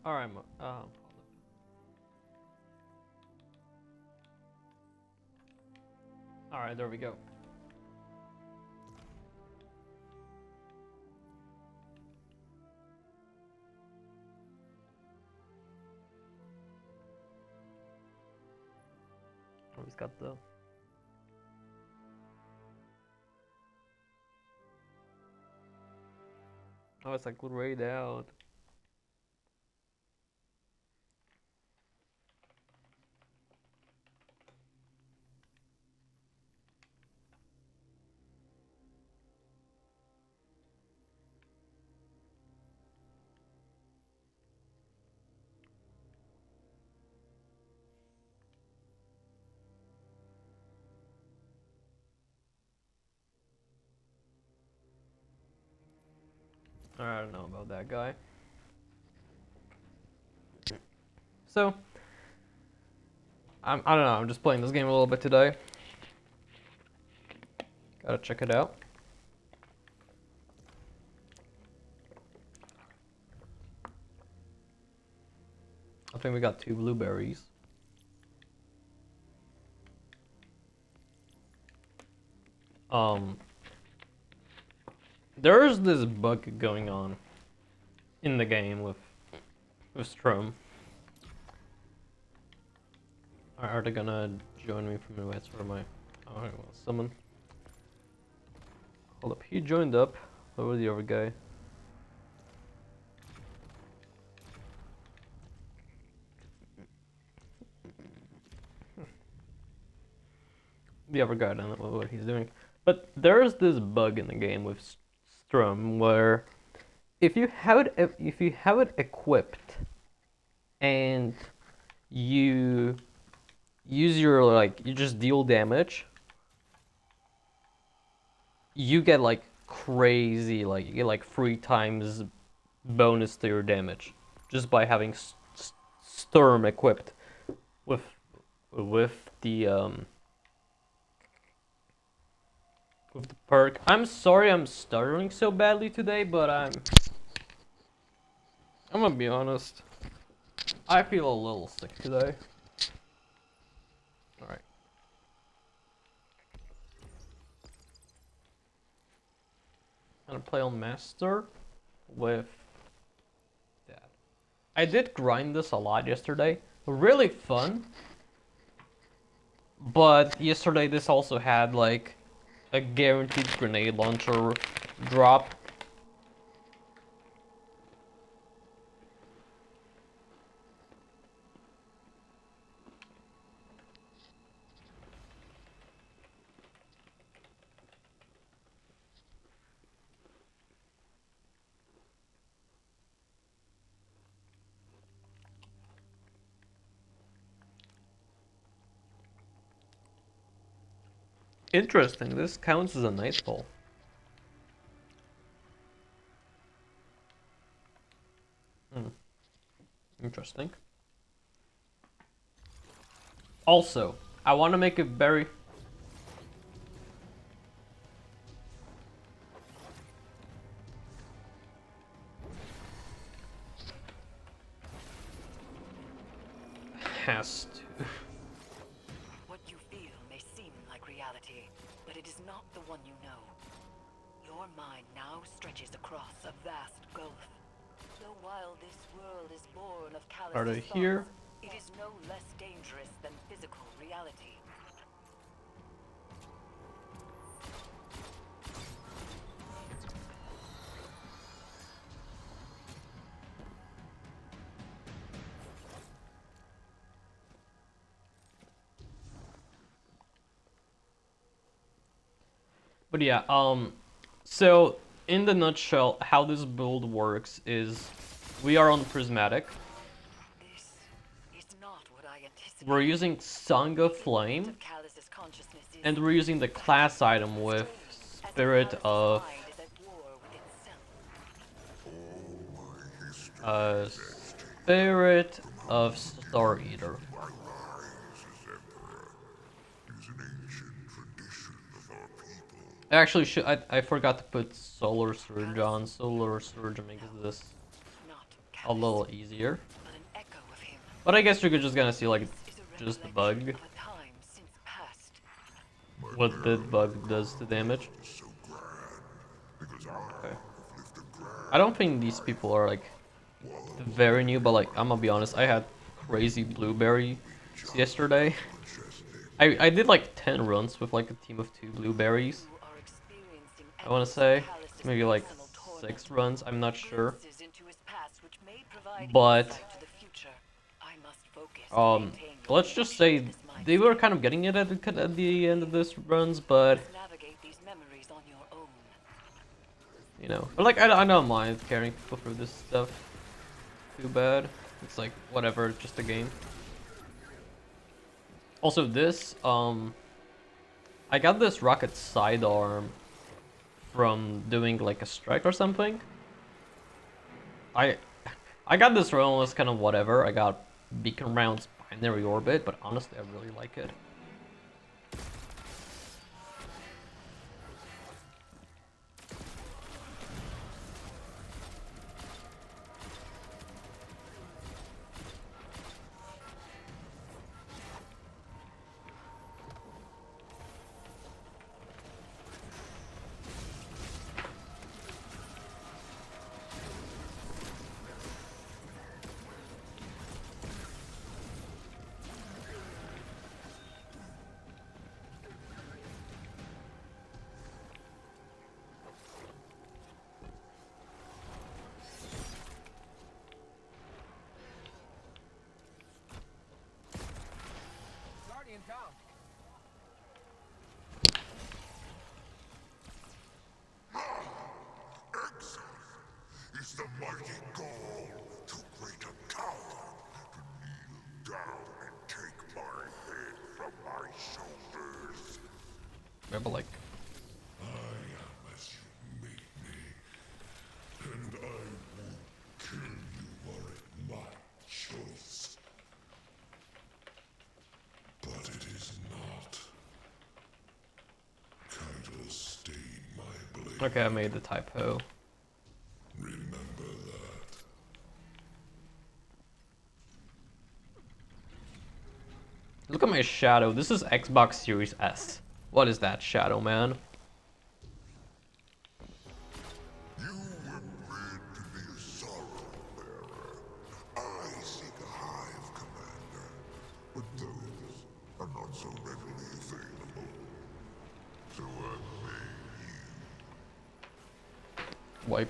Alright, alright, there we go. Oh, he's got the... Oh, it's like grayed out. I don't know about that guy. So, I don't know, I'm just playing this game a little bit today. Gotta check it out. I think we got 2 blueberries. There's this bug going on in the game with Strum. Are they gonna join me from the west? Where am I? Oh, I will summon. Hold up, he joined up. What was the other guy? The other guy, I don't know what he's doing. But there's this bug in the game with Strum where if you have it equipped and you use your you just deal damage, you get like crazy, you get like 3 times bonus to your damage just by having Strum equipped with the with the perk. I'm sorry I'm stuttering so badly today, but I'm gonna be honest. I feel a little sick today. Alright. I'm gonna play on Master with that. I did grind this a lot yesterday. Really fun. But yesterday this also had like a guaranteed grenade launcher drop. Interesting, this counts as a nightfall. Interesting. Also, I want to make it very... Has to. What you feel may seem like reality, but it is not the one you know. Your mind now stretches across a vast gulf. So while this world is born of callous Are they thoughts, here? it is no less dangerous than physical reality. But yeah, so in the nutshell, how this build works is we are on Prismatic. This is not what I anticipated. We're using Song of Flame, Of Callus's consciousness is and we're using the class item with Spirit of... mind is at war with itself. Spirit of Star Eater. Actually, I forgot to put Solar Surge on. Solar Surge makes this. Not have a little easier. but an echo of him. But I guess you're just gonna see like This is a just the recollection bug. of a time since past. What the bug does to damage. Okay. I don't think these people are like very new, but like I'm gonna be honest, I had crazy blueberry yesterday. I did like 10 runs with like a team of 2 blueberries. You are experiencing I want to echoes say of Callus's maybe like personal 6 torment. runs. I'm not sure, Glimpses into his past which may provide but insight to the future. I must focus to maintain your let's just connection to say this mind they were state. kind of getting it at the end of this runs, but Must navigate these memories on your own. you know, but like I don't mind carrying people through this stuff too bad. It's like whatever, it's just a game. Also, this I got this rocket sidearm from doing like a strike or something. I I got this run, was kind of whatever. I got beacon rounds binary orbit, but honestly, I really like it. Is the mighty goal to great a coward to kneel down and take my head from my shoulders? Maybe like I am as you made me, and I will kill you were it my choice. But it is not. Kaido stained my blade. okay, I made the typo. Remember that. Look at my shadow. This is Xbox Series S. What is that shadow, man? You were bred to be a sorrow bearer. I seek a hive commander, but those are not so readily available. So I made you. Wipe.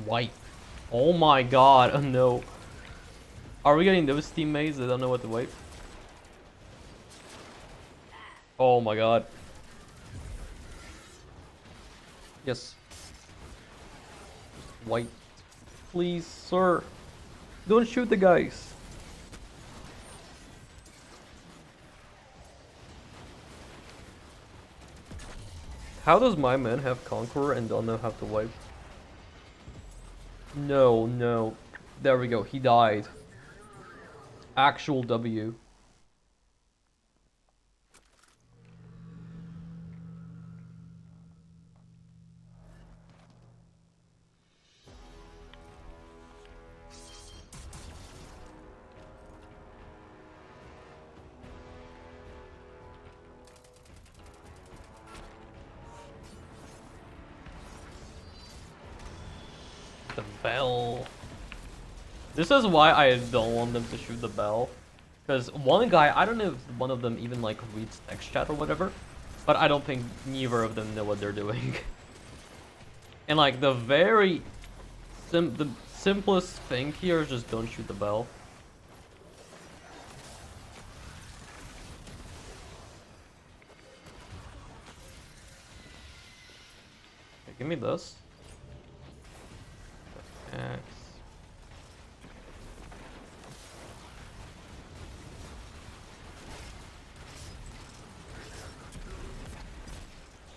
Wipe. Oh my god, oh no. Are we getting those teammates that don't know what to wipe? Oh my god. Yes. Wipe. Please, sir. Don't shoot the guys. How does my man have Conqueror and don't know how to wipe? No, no. There we go, he died. Actual W. The bell. This is why I don't want them to shoot the bell. Because one guy, I don't know if one of them even like reads text chat or whatever, but I don't think neither of them know what they're doing. And like the simplest thing here is just don't shoot the bell. Okay, give me this. X.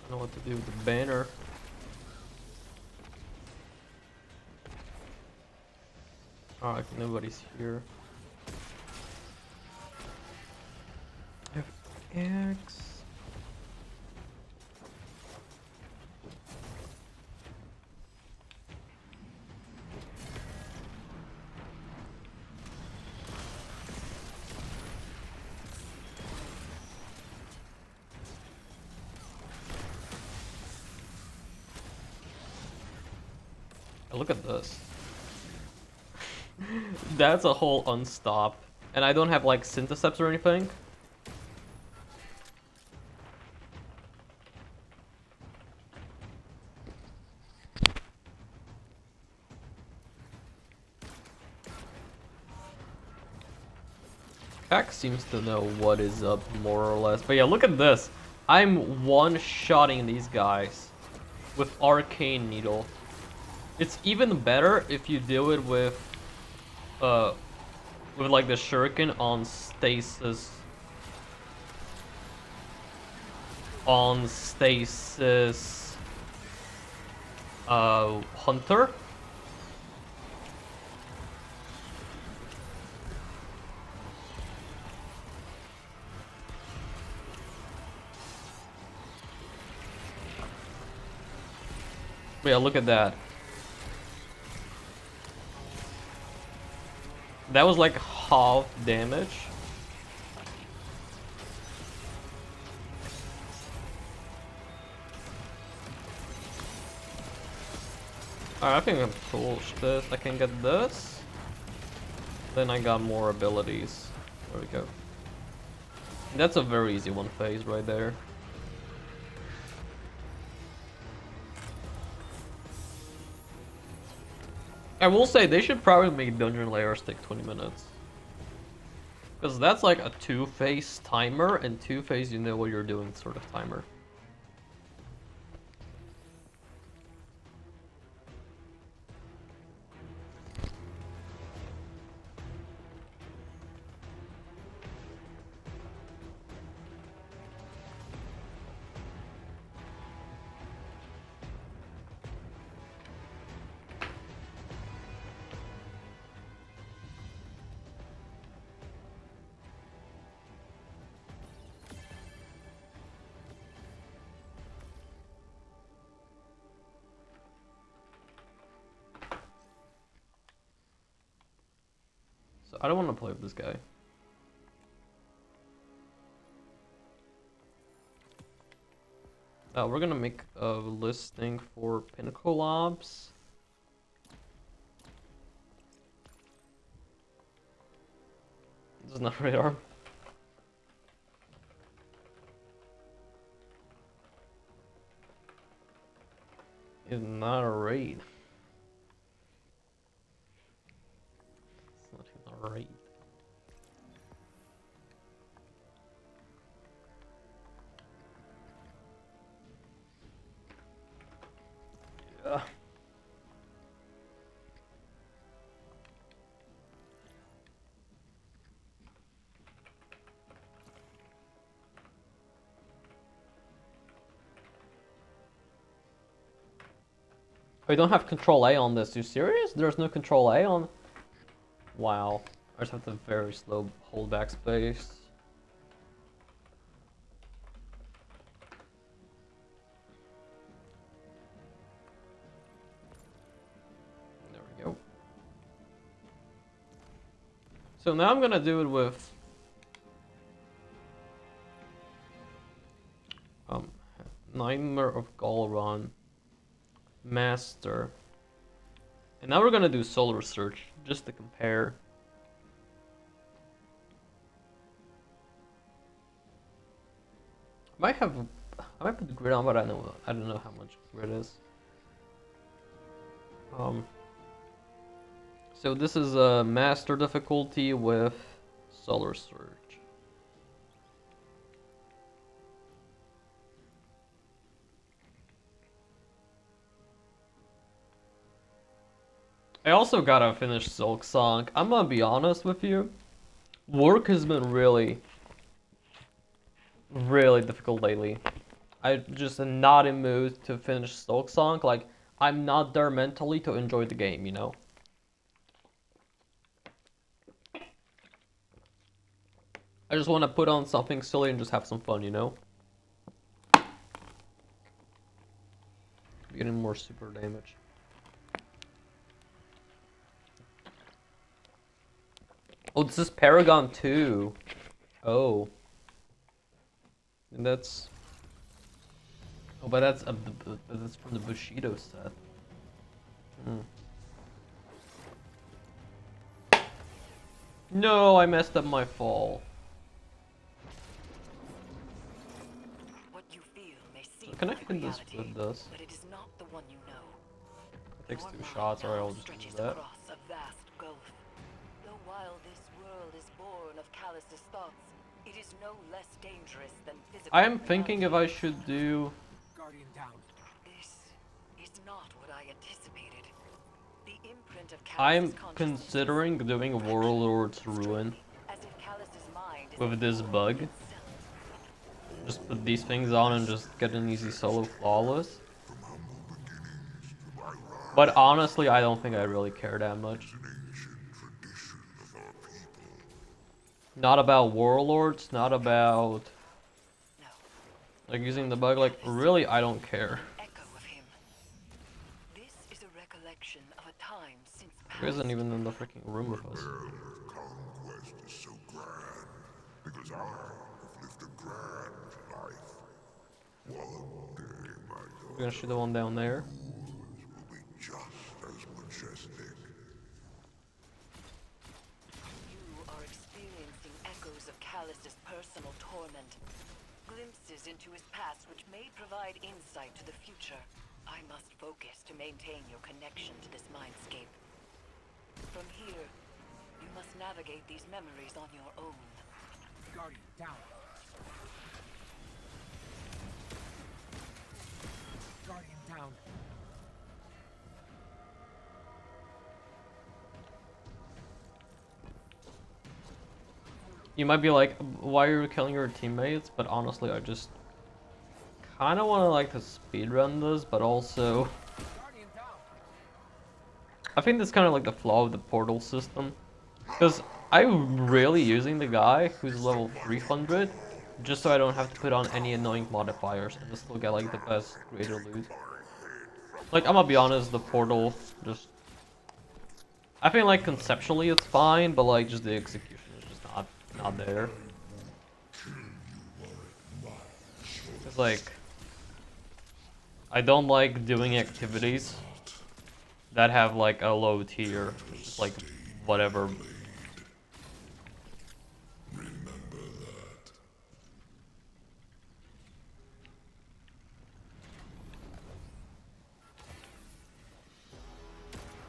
I don't know what to do with the banner. Alright, nobody's here. pickaxe. Look at this. That's a whole unstop. And I don't have like synthesips or anything. Pack seems to know what is up more or less. But yeah, look at this. I'm one-shotting these guys with Arcane Needle. It's even better if you do it with like the shuriken on stasis. Hunter. But yeah, look at that. That was like half damage. Alright, I think I can push this. I can get this. Then I got more abilities. There we go. That's a very easy one phase right there. I will say they should probably make dungeon layers take 20 minutes. Because that's like a 2-phase timer, and 2-phase you know what you're doing sort of timer. So I don't want to play with this guy. We're gonna make a listing for Pinnacle Ops. This is not radar. It's not a raid. It's not even a raid. Yeah. I don't have Control A on this. You serious? There's no Control A on. Wow. I just have to very slow hold backspace. There we go. So now I'm gonna do it with Nightmare of Galron, Master, and now we're gonna do Solar Search just to compare. I might put the grid on, but I don't know how much grid is. So this is a Master difficulty with Solar Search. I also gotta finish Silk Song. I'm gonna be honest with you. Work has been really difficult lately. I just am not in mood to finish Silk Song. Like, I'm not there mentally to enjoy the game, you know? I just want to put on something silly and just have some fun, you know? Getting more super damage. Oh, this is Paragon 2. Oh. And that's... Oh, but that's from the Bushido set. Hmm. No, I messed up my fall. What you feel may seem Can I like hit this reality, with this? but it is not the one you know. It takes Your 2 mind shots, alright, now I'll just do stretches that. across a vast gulf. Though while this world is born of Callus's thoughts, it is no less dangerous than physical I am thinking if reality. I should do... Guardian down. This is not what I anticipated. The imprint of I'm Callus's consciousness considering doing Warlord's Ruin as if Callus's mind is with this a bug. itself. Just put these things on and just get an easy solo flawless. From humble beginnings to my rise, But honestly, I don't think I really care that much. an ancient tradition of our people. Not about Warlords, not about No, like using the bug, like really I don't care. echo of him. This is a recollection of a time since He isn't past. even in the freaking room with us. Conquest is so grand, because I have lived a grand life. One day, my We're daughter, gonna shoot the one down there. will be just as majestic. You are experiencing echoes of Callus's personal torment, glimpses into his past which may provide insight to the future. I must focus to maintain your connection to this mindscape. From here, you must navigate these memories on your own. Guardian down. Guardian down. You might be like, why are you killing your teammates? But honestly, I just kind of want to like to speedrun this, but also Guardian down. I think that's kind of like the flaw of the portal system. Because I'm really using the guy who's level 300 just so I don't have to put on any annoying modifiers and still get like the best greater loot. Like, I'm gonna be honest, the portal just... I think like conceptually it's fine, but like just the execution is just not there. It's like... I don't like doing activities that have like a low tier, just like whatever.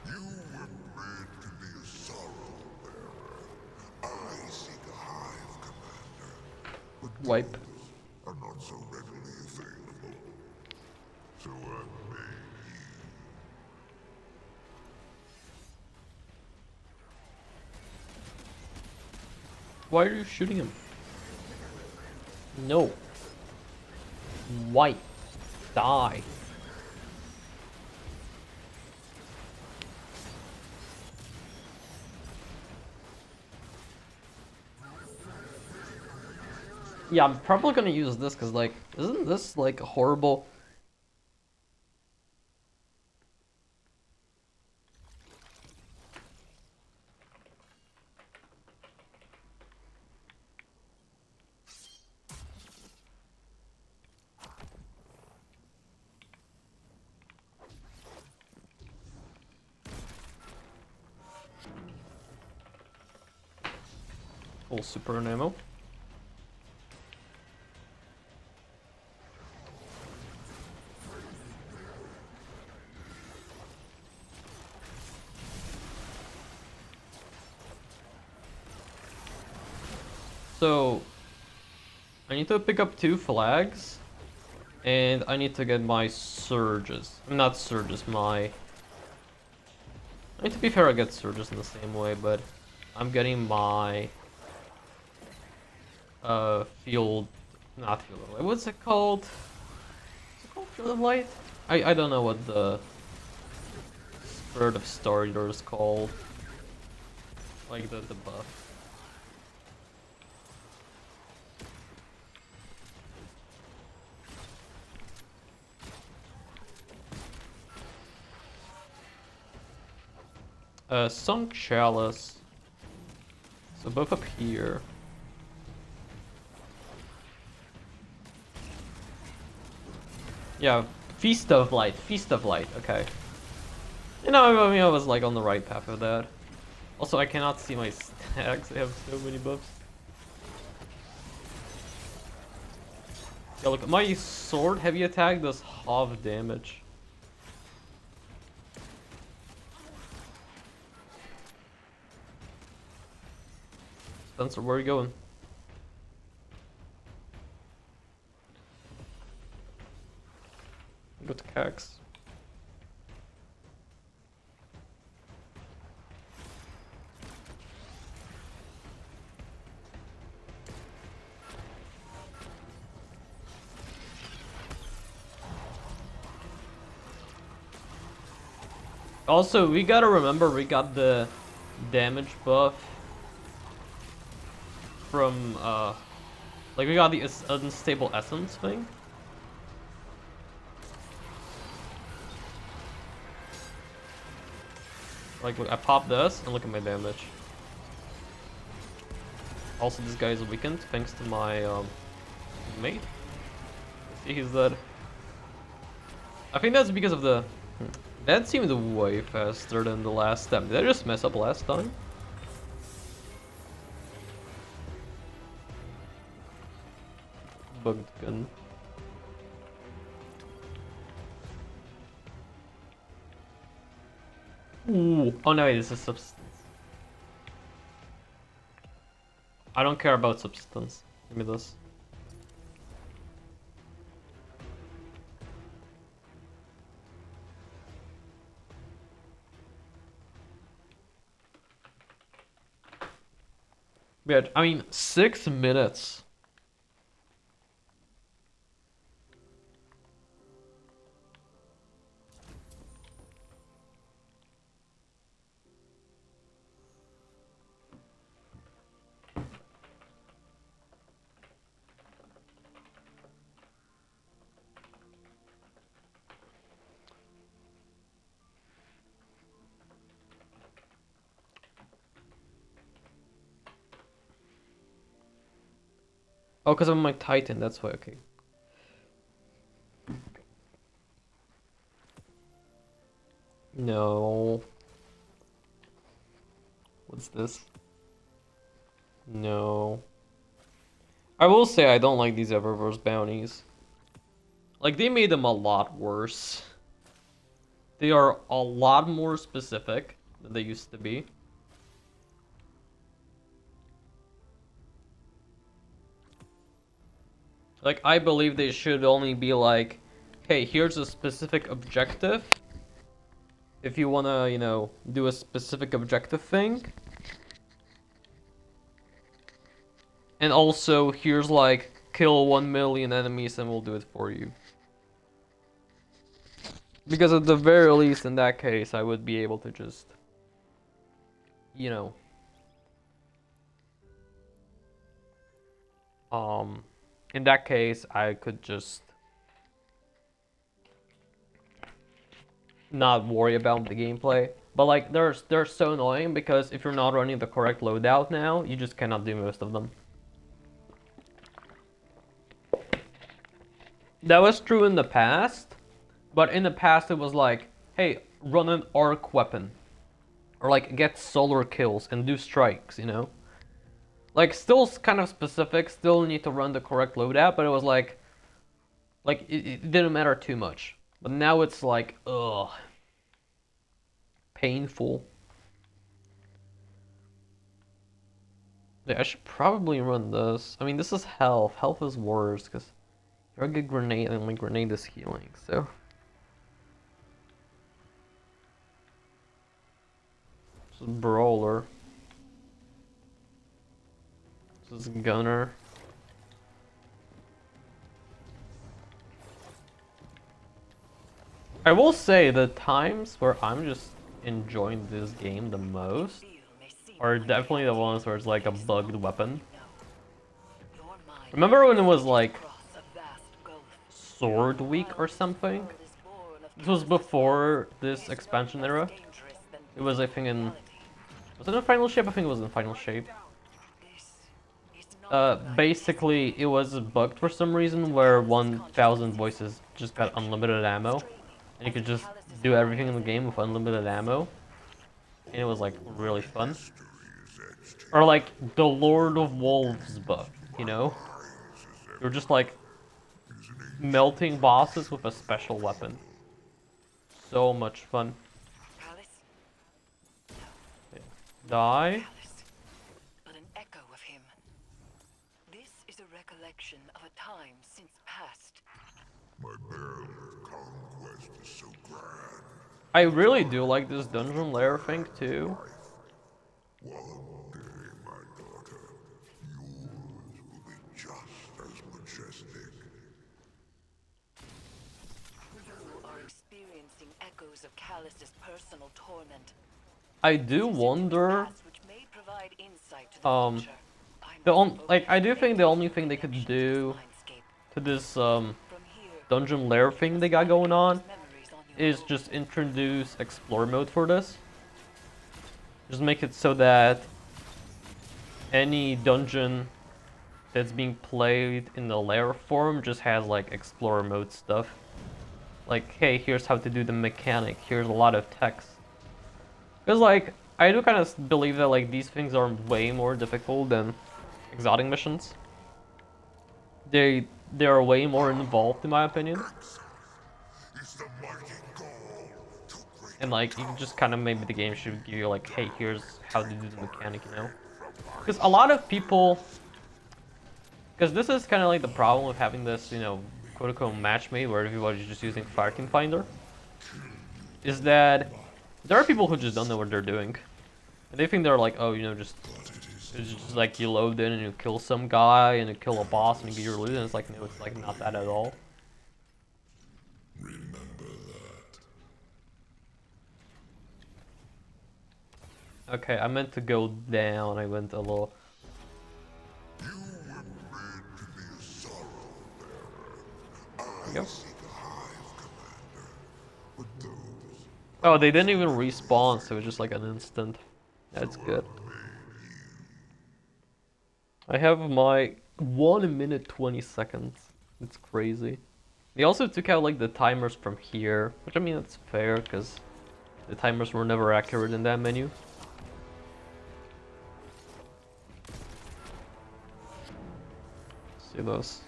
You were bred to be a sorrow bearer. I seek a hive commander, but Wipe. are not so readily available. So I made you. Why are you shooting him? No. White. Die. Yeah, I'm probably gonna use this because, like, isn't this like horrible? Full super ammo. So, I need to pick up 2 flags, and I need to get my surges. Not surges, my... I mean, to be fair, I get surges in the same way, but I'm getting my... field... Not field of light, what's it called? Is it called field of light? I don't know what the... Spirit of Starter is called. Like the buff. Some chalice. So both up here. Yeah, Feast of Light, Feast of Light, okay. You know, I mean, I was like on the right path of that. Also, I cannot see my stacks, I have so many buffs. Yeah, look, my sword heavy attack does half damage. Spencer, where are you going? Go to Cax. Also, we gotta remember we got the damage buff from, like we got the unstable essence thing. Like, look, I pop this and look at my damage. Also, this guy is weakened thanks to my, mate. See, he's dead. I think that's because of the... That seemed way faster than the last step. Did I just mess up last time? Bugged gun. Ooh. Oh no, wait, this is substance. I don't care about substance. Give me this. Yeah, I mean, 6 minutes. Oh, because I'm my Titan, that's why, okay. No. What's this? No. I will say I don't like these Eververse bounties. Like, they made them a lot worse. They are a lot more specific than they used to be. Like, I believe they should only be like, hey, here's a specific objective. If you wanna, you know, do a specific objective thing. And also, here's like, kill 1 million enemies and we'll do it for you. Because at the very least, in that case, I would be able to just, you know, in that case, I could just not worry about the gameplay. But like, they're so annoying because if you're not running the correct loadout now, you just cannot do most of them. That was true in the past, but in the past it was like, hey, run an arc weapon. Or like, get solar kills and do strikes, you know? Like, still kind of specific, still need to run the correct loadout, but it was like it didn't matter too much. But now it's like, ugh. Painful. Yeah, I should probably run this. I mean, this is health. Health is worse, because you're a good grenade, and my grenade is healing, so. This is Brawler. This is Gunner. I will say the times where I'm just enjoying this game the most are definitely the ones where it's like a bugged weapon. Remember when it was like Sword Week or something? This was before this expansion era. It was, I think, in... Was it in Final Shape? I think it was in Final Shape. This is not Basically, it was bugged for some reason where 1,000 voices just got unlimited ammo. And you could just do everything in the game with unlimited ammo. And it was, like, really fun. Or, like, the Lord of Wolves buff, you know? You're just, like, melting bosses with a special weapon. So much fun. Callus? Die. Callus. But an echo of him. This is a recollection of a time since past. My barrel of conquest is so grand. I really do like this dungeon lair thing, too. One day, my daughter, yours will be just as majestic. You are experiencing echoes of Callus's personal torment. I do wonder... Past which may provide insight to the future. I do think the only thing they could do to this, From here, dungeon lair thing they got going on memories on your is just introduce explore mode for this. Just make it so that any dungeon that's being played in the lair form just has like explore mode stuff. Like, hey, here's how to do the mechanic, here's a lot of text. Because like, I do kind of believe that like these things are way more difficult than exotic missions. They are way more involved in my opinion. It's the mighty goal to great And like, you just kind of maybe the game should give you like, hey, here's how to do the mechanic, you know? Because a lot of people, because this is kind of like the problem with having this, you know, quote-unquote match made where everybody's just using Fireteam Finder, is that there are people who just don't know what they're doing. And they think they're like, oh, you know, it's just like you load in and you kill some guy and you kill a boss and you get your loot, and it's like, no, it's like not that at all. remember that. Okay, I meant to go down, I went a little... You were made to be a sorrow bearer. I Yep. seek a hive commander, but those Oh, they didn't even respawn, so it was just like an instant. That's good. I have my 1 minute 20 seconds. It's crazy. They also took out like the timers from here, which I mean that's fair because the timers were never accurate in that menu. See those.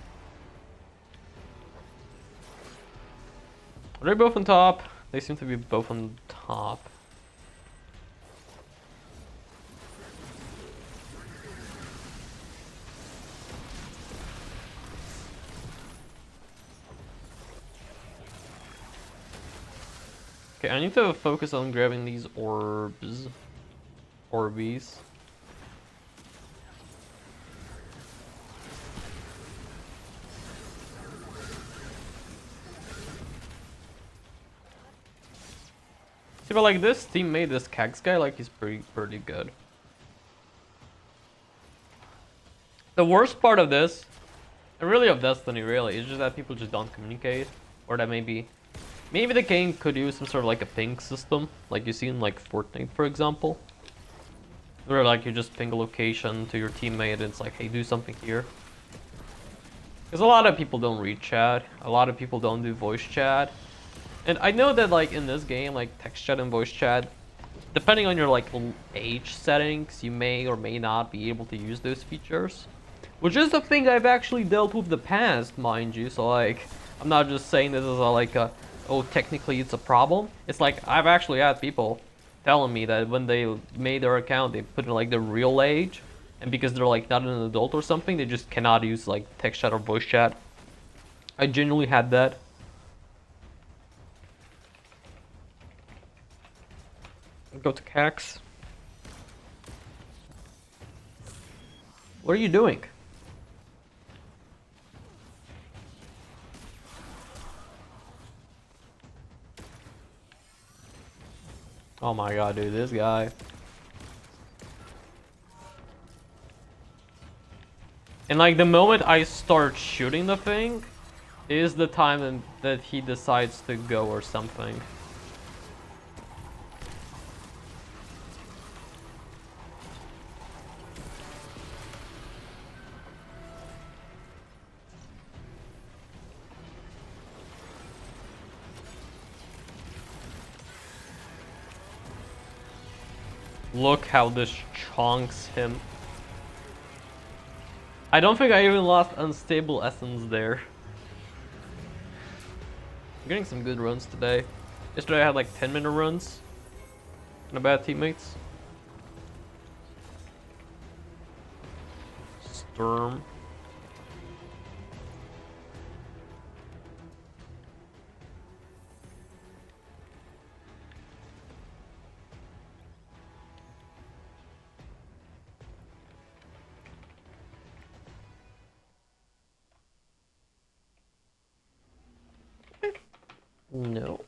Are they both on top? They seem to be both on top. Okay, I need to focus on grabbing these orbs. Orbies. See, but like this teammate, this Kegs guy, like he's pretty good. The worst part of this, and really of Destiny really, is just that people just don't communicate. Or that maybe the game could use some sort of like a ping system, like you see in like Fortnite for example. Where like you just ping a location to your teammate and it's like, hey, do something here. Because a lot of people don't read chat, a lot of people don't do voice chat. And I know that like in this game, like text chat and voice chat, depending on your like age settings, you may or may not be able to use those features. Which is a thing I've actually dealt with in the past, mind you, so like, I'm not just saying this as a, like a, oh, technically it's a problem. It's like, I've actually had people telling me that when they made their account, they put in like their real age, and because they're like not an adult or something, they just cannot use like text chat or voice chat. I genuinely had that. Go to Cax. What are you doing? Oh my god, dude, this guy. And like the moment I start shooting the thing is the time that he decides to go or something. Look how this chonks him. I don't think I even lost unstable essence there. I'm getting some good runs today. Yesterday I had like 10-minute runs. And bad teammates. Strum. No.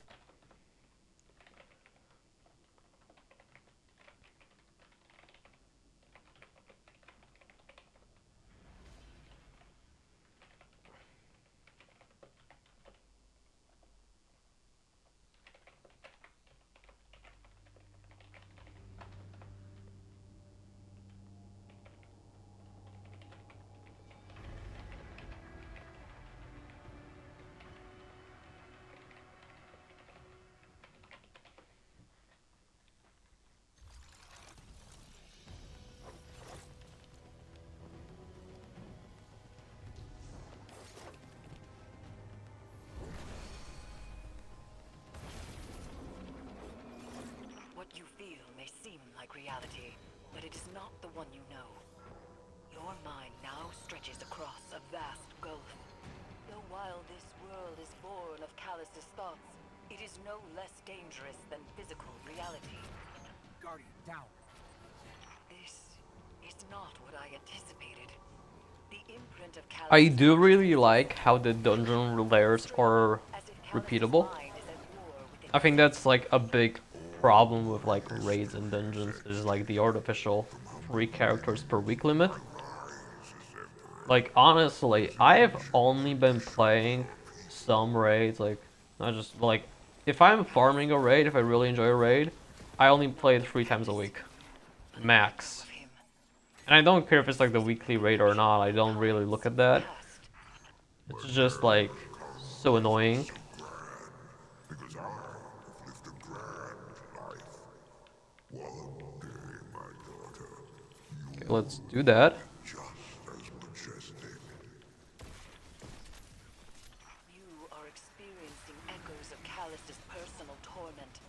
What you feel may seem like reality, but it is not the one you know. Your mind now stretches across a vast gulf. Though while this world is born of Callus's thoughts, it is no less dangerous than physical reality. Guardian, down. This is not what I anticipated. The imprint of Callus I do really like how the dungeon layers are repeatable. I think that's like a big problem with like raids and dungeons is like the artificial 3 characters per week limit. Like honestly, I have only been playing some raids, like not just like if I'm farming a raid, if I really enjoy a raid, I only play it 3 times a week. Max. And I don't care if it's like the weekly raid or not, I don't really look at that. It's just like so annoying. Because I have lived a grand life. One day, my daughter, Okay, let's do that. just as majestic. You are experiencing echoes of Callus's personal torment.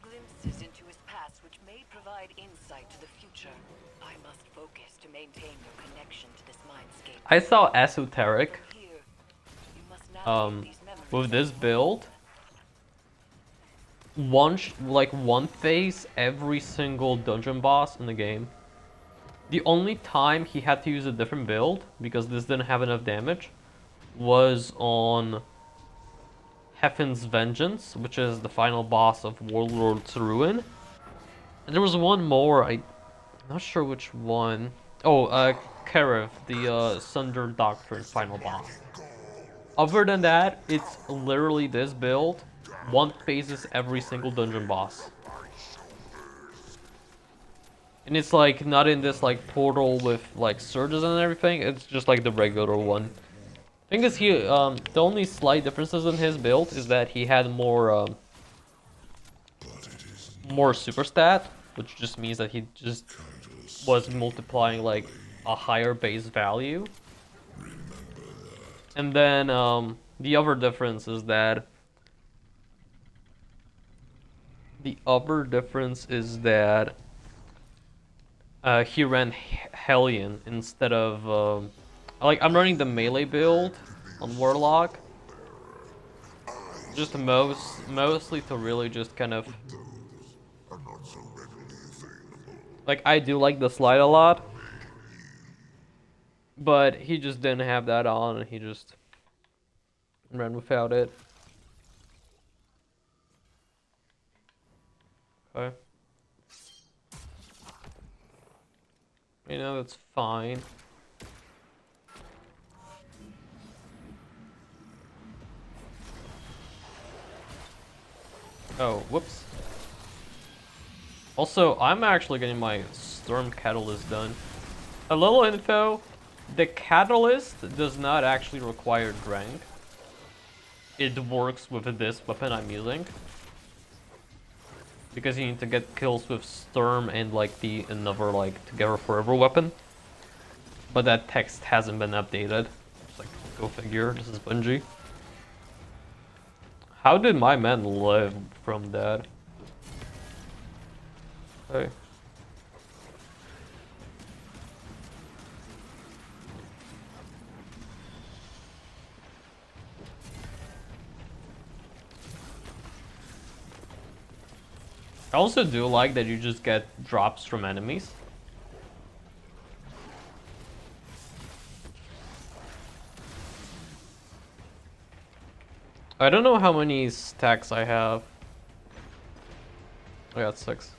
Glimpses into his past which may provide insight to the future. I must focus to maintain your connection to this mindscape. I saw Esoteric Here, you must navigate these memories with this build. One phase every single dungeon boss in the game. The only time he had to use a different build, because this didn't have enough damage, was on Heaven's Vengeance, which is the final boss of Warlord's Ruin. And there was one more, I'm not sure which one. Oh, Karev, the Sunder Doctrine final boss. Other than that, it's literally this build. One phases every single dungeon boss. And it's like not in this like portal with like surges and everything, it's just like the regular one. Thing is the only slight differences in his build is that he had more super stat, which just means that he just was multiplying like a higher base value. And then the other difference is that he ran Hellion instead of like I'm running the melee build on Warlock. Just mostly to really just kind of Are not so readily available. like I do like the slide a lot. But he just didn't have that on and he just ran without it. Okay. You know, that's fine. Oh, whoops. Also, I'm actually getting my Storm Catalyst done. A little info, the Catalyst does not actually require Drank. It works with this weapon I'm using. because you need to get kills with Strum and like the another like Together Forever weapon. But that text hasn't been updated. It's like, go figure, this is Bungie. How did my man live from that? Hey. I also do like that you just get drops from enemies. I don't know how many stacks I have. I got 6.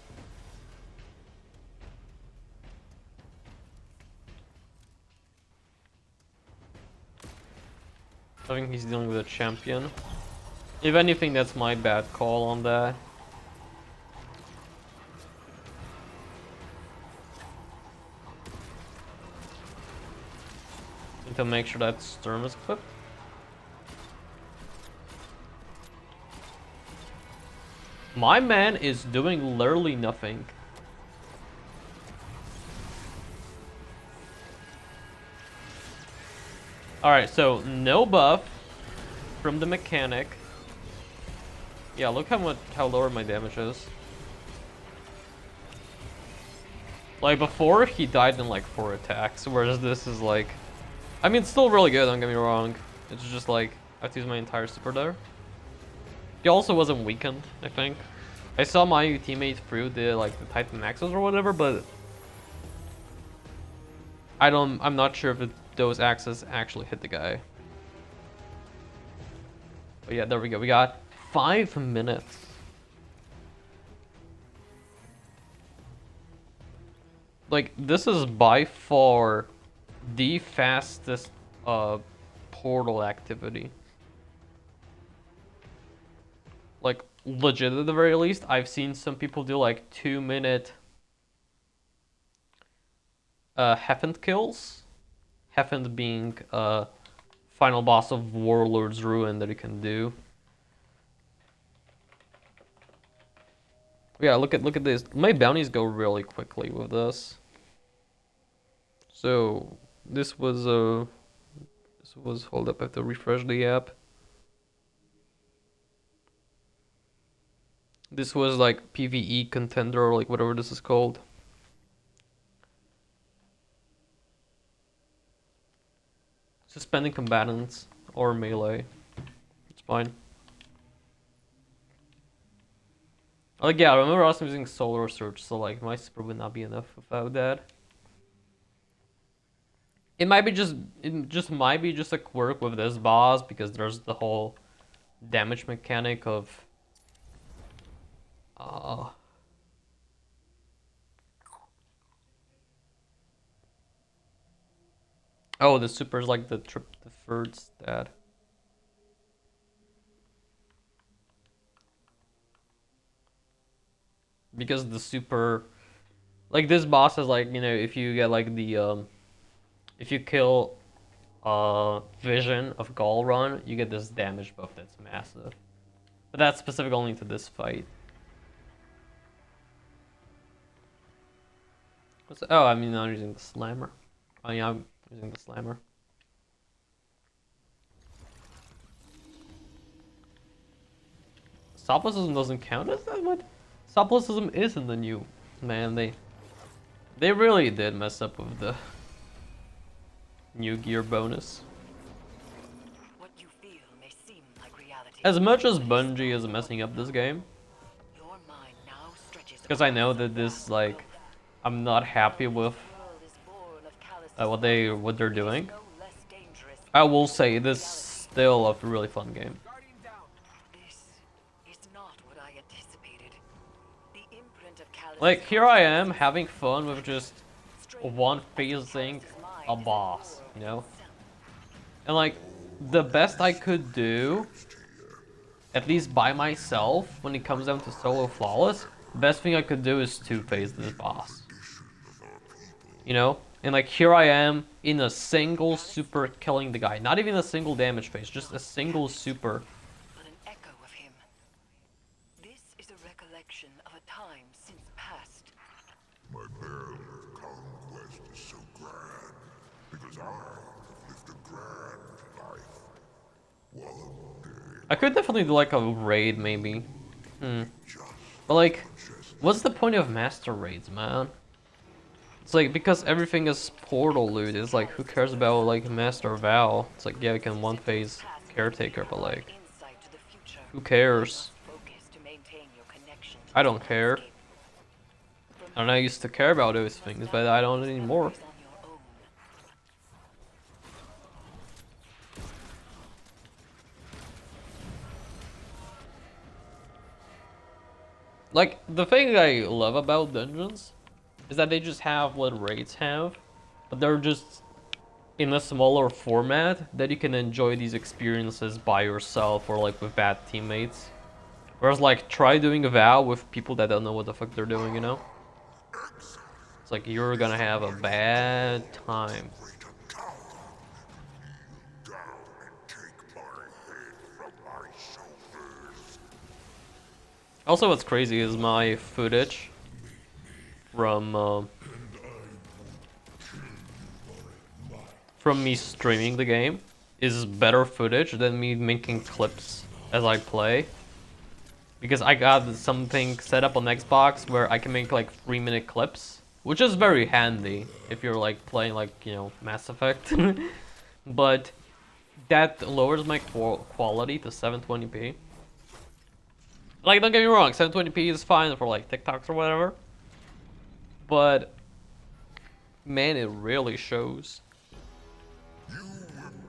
I think he's dealing with a champion. If anything, that's my bad call on that. Need to make sure that Sturm is equipped. My man is doing literally nothing. Alright, so no buff from the mechanic. Yeah, look how lower my damage is. Like before, he died in like 4 attacks, whereas this is like, I mean, it's still really good, don't get me wrong. It's just like, I have to use my entire super there. He also wasn't weakened, I think. I saw my teammate through the like the Titan axes or whatever, but I'm not sure if those axes actually hit the guy. But yeah, there we go. We got 5 minutes. Like, this is by far the fastest portal activity. Like, legit at the very least. I've seen some people do like 2-minute Heffend kills. Heffend being final boss of Warlord's Ruin that you can do. Yeah, look at this. My bounties go really quickly with this. So this was hold up, I have to refresh the app. This was like PvE contender or like whatever this is called. Suspending combatants or melee. It's fine. Like, yeah, I remember also using Solar Surge, so like my super would not be enough without that. It just might be just a quirk with this boss because there's the whole damage mechanic of oh, the super is like the third stat. Because the super, like this boss is like, you know, if you get like the if you kill Vision of Galrun, you get this damage buff that's massive. But that's specific only to this fight. Oh, I mean, I'm using the slammer. Oh yeah, I'm using the slammer. Soplicism doesn't count as that? What? Soplicism is in the new. Man, they really did mess up with the new gear bonus. What you feel may seem like reality. As much as Bungie is messing up this game, Your mind now stretches because I know that this, like, I'm not happy with what they're doing. I will say this is still a really fun game. Guardian down. This is not what I anticipated. The imprint of Callus Like, here I am having fun with just one facing a boss, you know? And like, the best I could do, at least by myself, when it comes down to solo flawless, best thing I could do is two-phase this boss. You know? And like, here I am in a single super killing the guy. Not even a single damage phase, just a single super. but an echo of him. This is a recollection of a time since past. My bell of conquest is so grand, because I have lived a grand life. One day, I could definitely do like a raid, maybe. just But like, just what's the point of master raids, man? It's like, because everything is portal loot, it's like, who cares about like master Val? It's like, yeah, we can one phase caretaker, but like, Insight to the future. who cares? Focus to maintain your connection to I the don't care. landscape. And I used to care about those things, but I don't anymore. Discoveries on your own. Like, the thing I love about dungeons is that they just have what raids have, but they're just in a smaller format that you can enjoy these experiences by yourself or like with bad teammates. Whereas like, try doing a vow with people that don't know what the fuck they're doing, you know? It's like, you're gonna have a bad time. wait a coward. Kneel down and take my head from my shoulders. Also, what's crazy is my footage from me streaming the game is better footage than me making clips as I play. Because I got something set up on Xbox where I can make like 3-minute clips, which is very handy if you're like playing like, you know, Mass Effect. But that lowers my quality to 720p. Like, don't get me wrong, 720p is fine for like TikToks or whatever. But man, it really shows. You were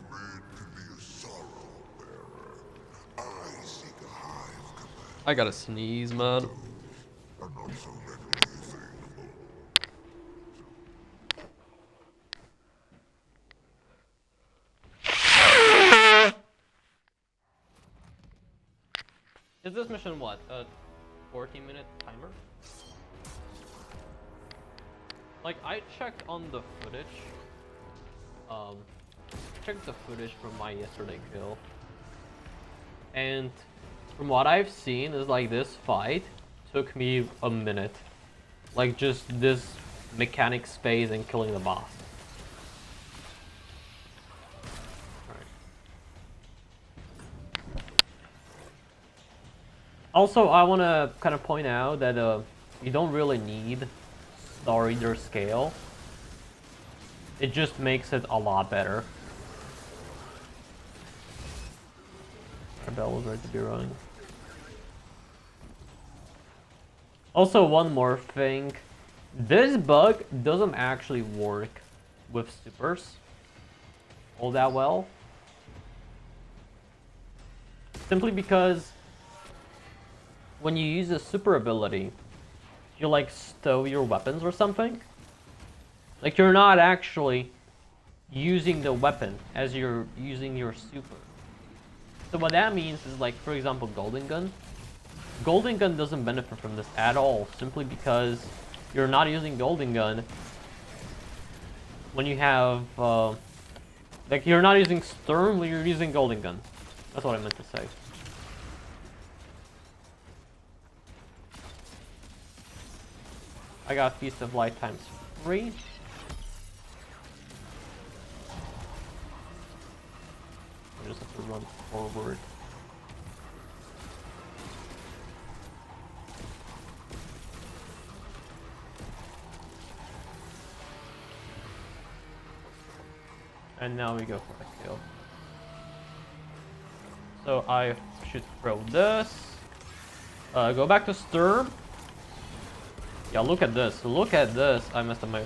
bred to be a sorrow bearer. I seek a hive command, I gotta sneeze, man. are not so readily available. Is this mission what? A 14-minute timer? Like, I checked on the footage. Checked the footage from my yesterday kill. And from what I've seen is like, this fight took me a minute. Like, just this mechanic space and killing the boss. Alright. Also, I want to kind of point out that you don't really need Star Eater scale. It just makes it a lot better. Our bell was ready to be rung. Also, one more thing. This bug doesn't actually work with supers all that well. Simply because when you use a super ability, you like stow your weapons or something. Like, you're not actually using the weapon as you're using your super. So what that means is, like, for example, Golden Gun. Golden Gun doesn't benefit from this at all, simply because you're not using Golden Gun when you have, like, you're not using Strum when you're using Golden Gun. That's what I meant to say. I got Feast of Light times 3. I just have to run forward. And now we go for a kill. So I should throw this. Go back to Sturm. Yeah, look at this. Look at this. I messed up my...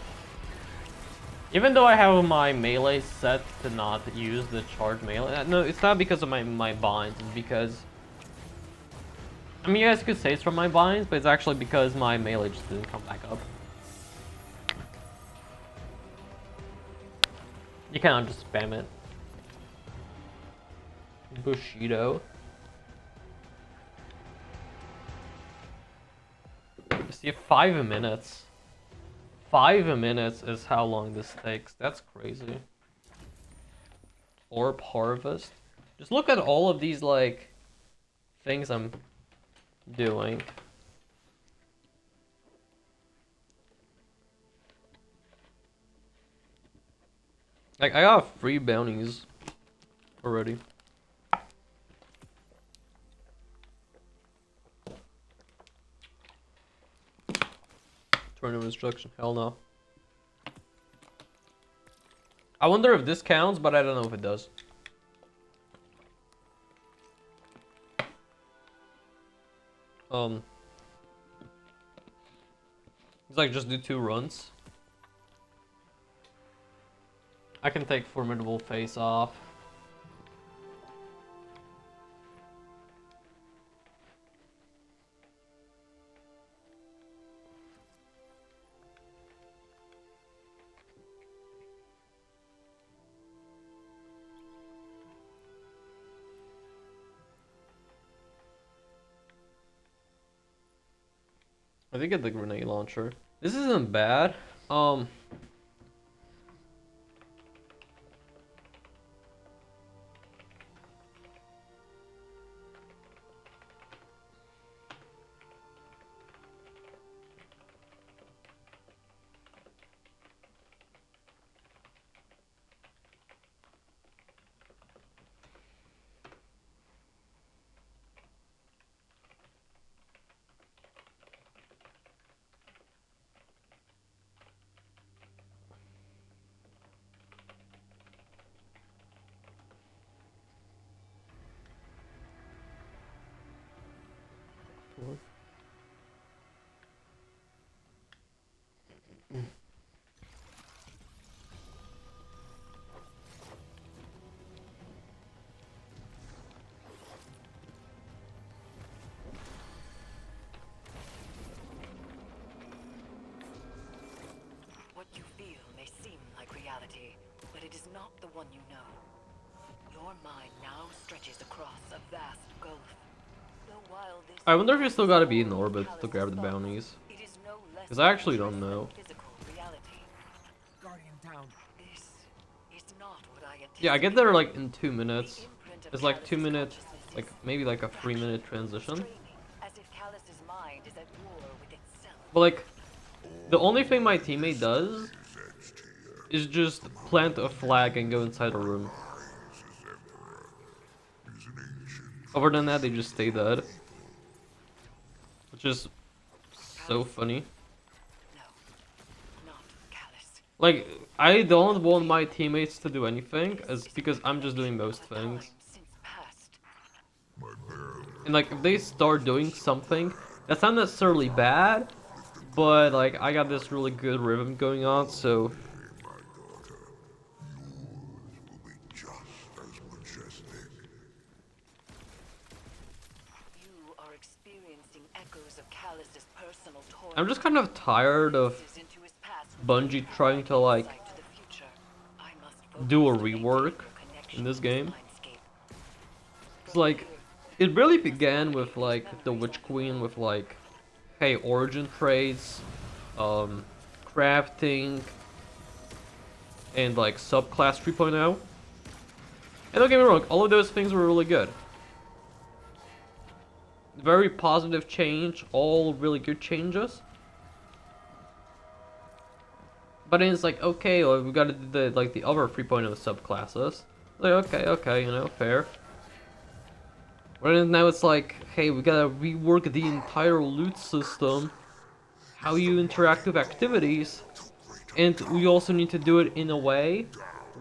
Even though I have my melee set to not use the charge melee. No, it's not because of my binds. It's because... I mean, you guys could say it's from my binds, but it's actually because my melee just didn't come back up. You cannot just spam it. Bushido. See, 5 minutes. 5 minutes is how long this takes. That's crazy. Orb harvest. Just look at all of these, like, things I'm doing. Like, I got free bounties already. Turn of instruction. Hell no. I wonder if this counts, but I don't know if it does. It's like just do 2 runs. I can take formidable face off. I did get the grenade launcher. This isn't bad. What you feel may seem like reality, but it is not the one you know. Your mind now stretches across a vast gulf. Though while this I wonder if you still gotta be in is orbit to Callus's grab the thoughts, bounties. it is no less 'Cause I actually dangerous don't than know. physical reality. Guardian down. This is not what I anticipated. Yeah, I get there like in 2 minutes. The imprint of It's like Callus's 2 minutes, consciousness like is maybe like a 3-minute transition. straining, as if Callus's mind is at war with itself. But like, the only thing my teammate does is just plant a flag and go inside a room. Other than that, they just stay dead. Which is so funny. No, not Callus. Like, I don't want my teammates to do anything, is because I'm just doing most things. Time since past. And like, if they start doing something, that's not necessarily bad, but like, I got this really good rhythm going on, so... Will be just as majestic. You are experiencing echoes of Callus's personal torment. I'm just kind of tired of Glimpses into his past Bungie trying to like insight to the future. I must do a focus on maintaining rework your connection in this to game. landscape. It's like, it really began with like the Witch Queen with like, hey, origin traits, crafting, and like subclass 3.0. And don't get me wrong, all of those things were really good. Very positive change, all really good changes. But then it's like, okay, well, we gotta do the like the other 3.0 subclasses. Like, okay, you know, fair. But then now it's like, hey, we gotta rework the entire loot system, how you interact with activities, and we also need to do it in a way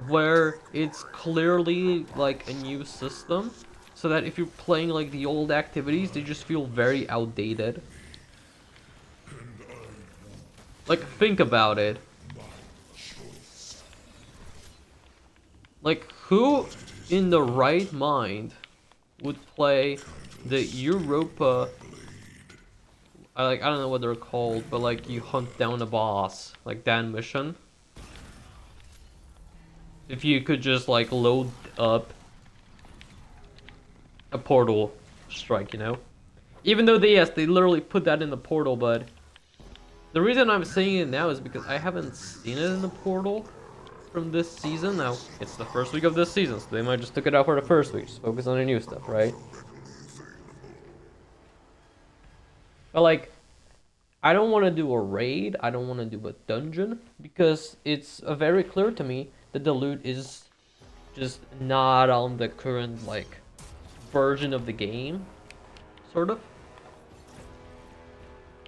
where it's clearly like a new system, so that if you're playing like the old activities, they just feel very outdated. Like, think about it. Like, who in the right mind would play the Europa? I don't know what they're called, but like you hunt down a boss, like that mission. If you could just like load up a portal strike, you know? Even though they literally put that in the portal, but the reason I'm saying it now is because I haven't seen it in the portal from this season. Now, it's the first week of this season, so they might just took it out for the first week, just focus on the new stuff, right? But like, I don't want to do a raid, I don't want to do a dungeon, because it's very clear to me that the loot is just not on the current like version of the game, sort of.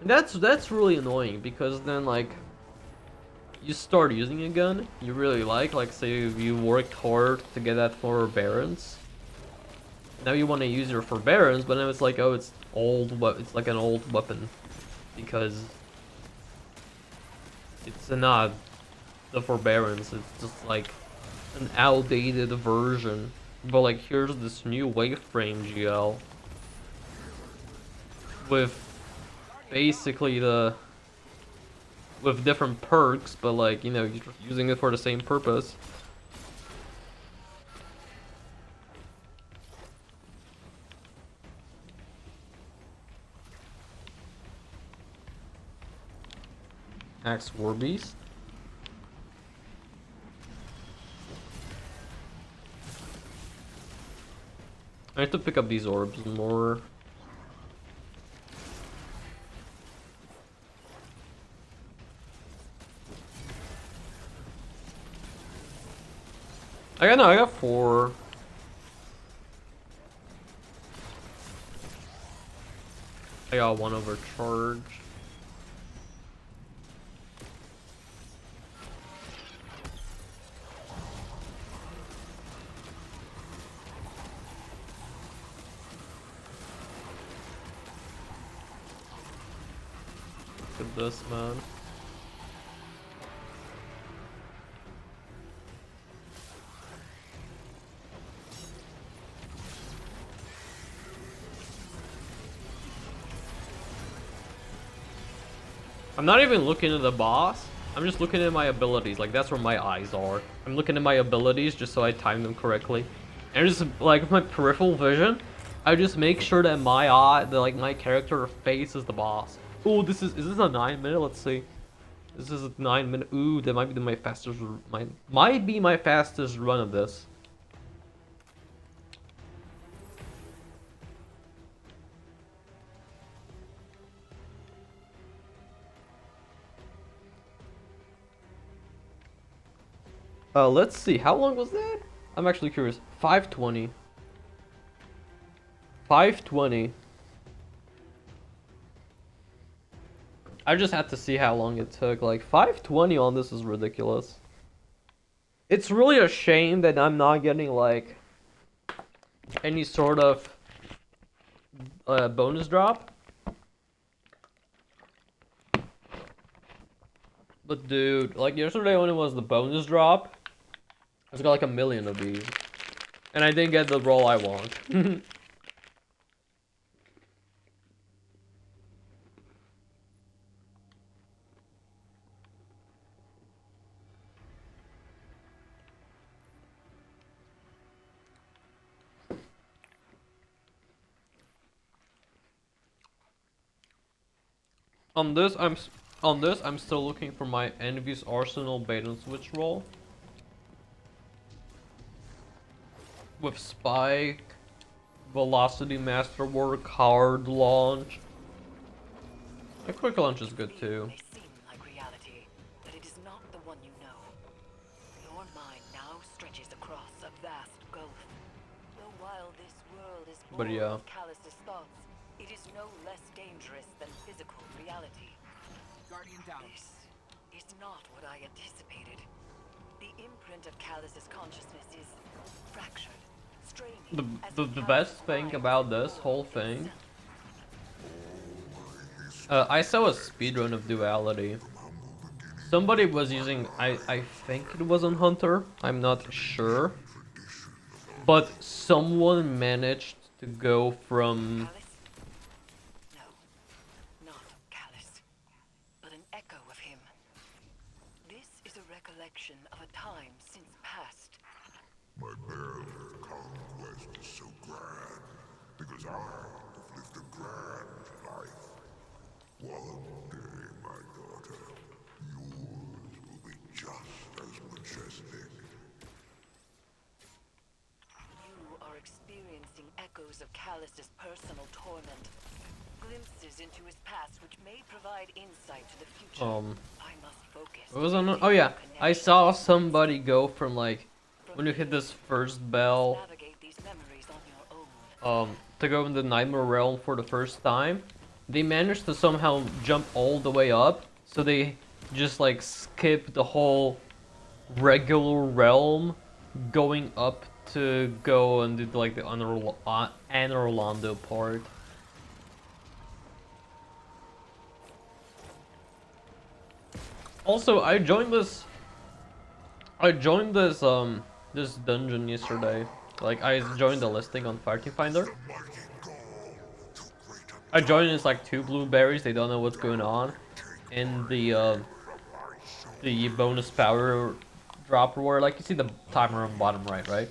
And that's really annoying because then like you start using a gun you really like say if you worked hard to get that forbearance. Now you want to use your forbearance, but then it's like, oh, it's old, but it's like an old weapon because it's not the forbearance. It's just like an outdated version. But like, here's this new Waveframe GL with basically with different perks, but like, you know, you're using it for the same purpose. Axe War Beast. I have to pick up these orbs more. I got 4. I got 1 overcharge. Look at this, man. I'm not even looking at the boss. I'm just looking at my abilities. Like, that's where my eyes are. I'm looking at my abilities just so I time them correctly. And just, like, with my peripheral vision, I just make sure that my eye, like, my character faces the boss. Ooh, is this a 9-minute? Let's see. This is a 9-minute. Ooh, that might be my fastest, might be my fastest run of this. Let's see. How long was that? I'm actually curious. 520. 520. I just had to see how long it took. Like, 520 on this is ridiculous. It's really a shame that I'm not getting, like, any sort of bonus drop. But dude, like yesterday when it was the bonus drop, I just got like 1,000,000 of these. And I didn't get the roll I want. On this I'm still looking for my Envy's Arsenal bait and switch roll. With Spike, Velocity Masterwork, Hard Launch. A quick launch is good too. May seem like reality, but it is not the one you know. Your mind now stretches across a vast gulf. Though while this world is But born yeah. of calloused thoughts, it is no less dangerous than physical reality. Guardian down. This is not what I anticipated. The imprint of Callus's consciousness is fractured, straining. The best thing about this whole thing, I saw a speedrun of Duality. Somebody was using, I think it was on Hunter, I'm not sure, but someone managed to go from Callus? No, not Callus, but an echo of him. This is a recollection of a time since past. My bear's conquest is so grand, because I have lived a grand life. One day, my daughter, yours will be just as majestic. You are experiencing echoes of Callus's personal torment. Glimpses into his past which may provide insight to the future. I must focused. It was on. deep Oh yeah, I connection. saw somebody go from like From when you hit here, this first you must bell, navigate these memories on your own. to go in the Nightmare Realm for the first time. They managed to somehow jump all the way up, so they just like skip the whole regular realm, going up to go and do like the Anor Londo part. Also, this dungeon yesterday. Like I joined the listing on Party Finder. Mighty call to greater I joined, it's like two blueberries. They don't know what's going on, and the bonus power drop reward. Like you see the timer on bottom right, right?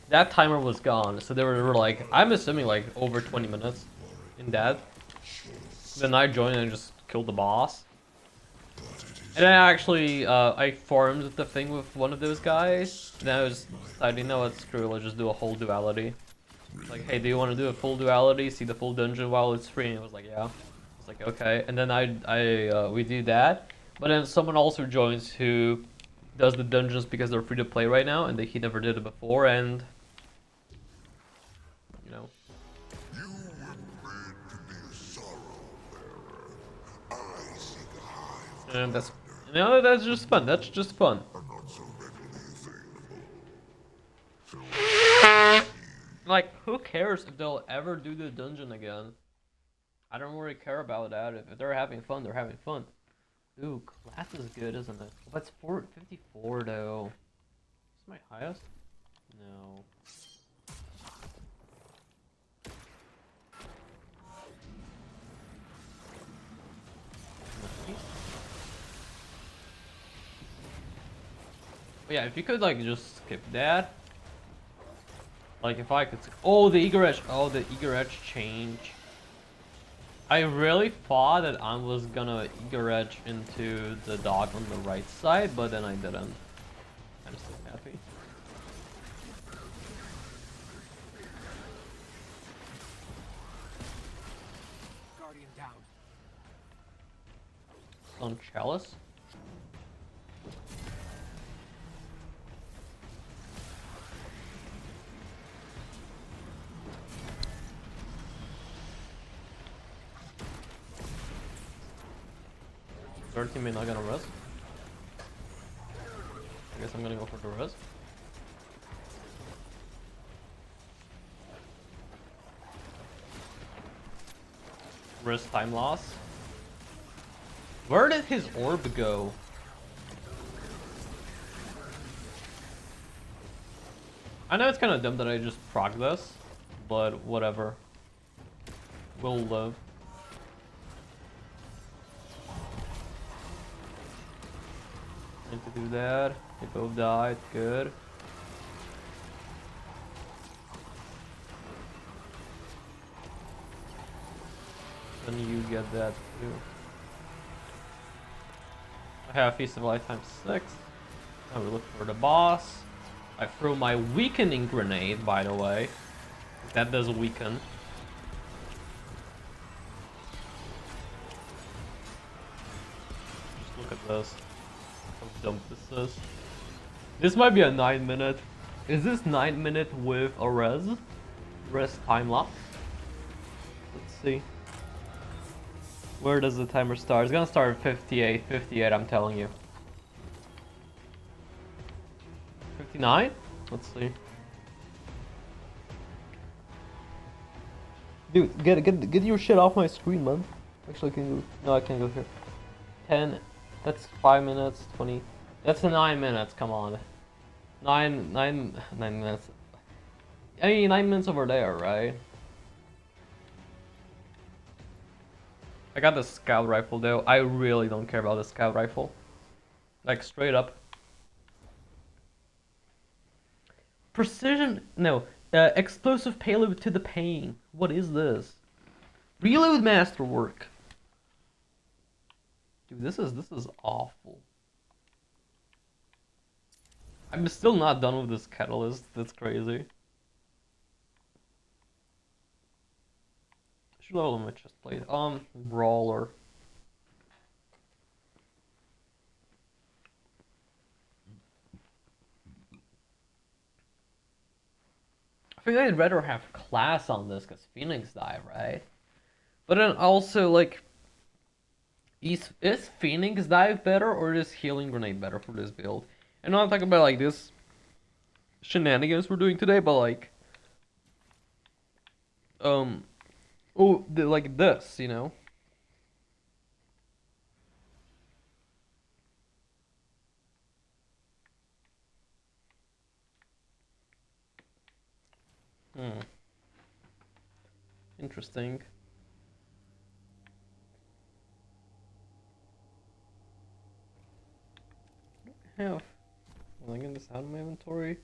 That timer was gone, so they were like, I'm assuming like over 20 minutes in that. Then I joined and just killed the boss. And I actually, I farmed the thing with one of those guys. And I was deciding, you know what, screw it, let's just do a whole duality. Like, hey, do you want to do a full duality? See the full dungeon while it's free? And it was like, yeah. I was like, okay. And then we do that. But then someone also joins who does the dungeons because they're free to play right now, and he never did it before, and you know. You were bred to be a sorrow bearer. I seek a hive And that's just fun. That's just fun. are not so readily available. So Like, who cares if they'll ever do the dungeon again? I don't really care about that. If they're having fun, they're having fun. Ooh, class is good, isn't it? But it's 454 though. Is my highest? No. But yeah, if you could like just skip that. Like if I could. Oh, the eager edge. Oh, the eager edge change. I really thought that I was gonna eager edge into the dog on the right side, but then I didn't. I'm still happy. Guardian down. On Chalice. Third teammate not gonna res. I guess I'm gonna go for the res. Risk time loss. Where did his orb go? I know it's kind of dumb that I just proc this, but whatever. We'll live. Need to do that. They both died. Good. Then you get that too. I have Feast of Life times 6. Now we look for the boss. I throw my weakening grenade, by the way. That does weaken. Just look at this. How dumb this is. This might be a 9-minute. Is this 9-minute with a res? Res time lapse? Let's see. Where does the timer start? It's gonna start at 58. 58, I'm telling you. 59? Let's see. Dude, get your shit off my screen, man. Actually, I can go. No, I can't go here. 10. That's 5 minutes. 20. That's 9 minutes. Come on. 9 minutes. I mean, 9 minutes over there, right? I got the scout rifle though. I really don't care about the scout rifle. Like straight up. Precision, no. Explosive payload to the pain. What is this? Reload masterwork. Dude, this is awful. I'm still not done with this catalyst. That's crazy. Should level my chest plate. Brawler. think I'd rather have class on this because Phoenix dive, right? But then also like, is Phoenix dive better or is healing grenade better for this build? And I'm not talking about like this shenanigans we're doing today, but like, like this, you know? Hmm. Interesting. Have am I getting this out of my inventory?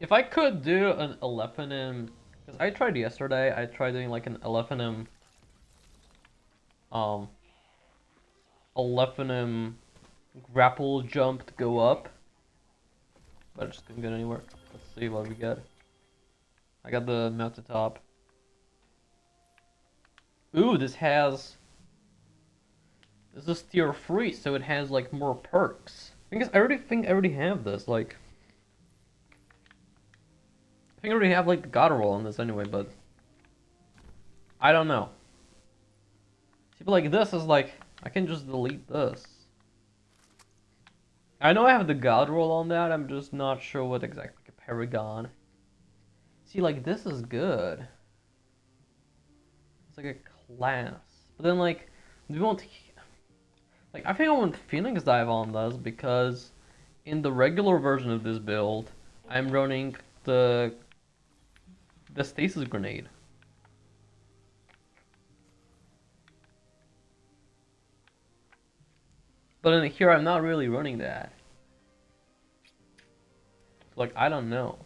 If I could do an 11M, because I tried yesterday, I tried doing like an 11M, um, 11M grapple jump to go up, but I just couldn't get anywhere. Let's see what we get. I got the mountaintop. Ooh, this is tier 3, so it has like more perks. I guess I already have this, like, I think I already have like the god roll on this anyway, but I don't know. See, but like this is like, I can just delete this. I know I have the god roll on that, I'm just not sure what exactly, like a paragon. See, like this is good. It's like a class. But then like, we won't, like I think I want Phoenix dive on this because in the regular version of this build, I'm running the stasis grenade. But in here, I'm not really running that. Like, I don't know.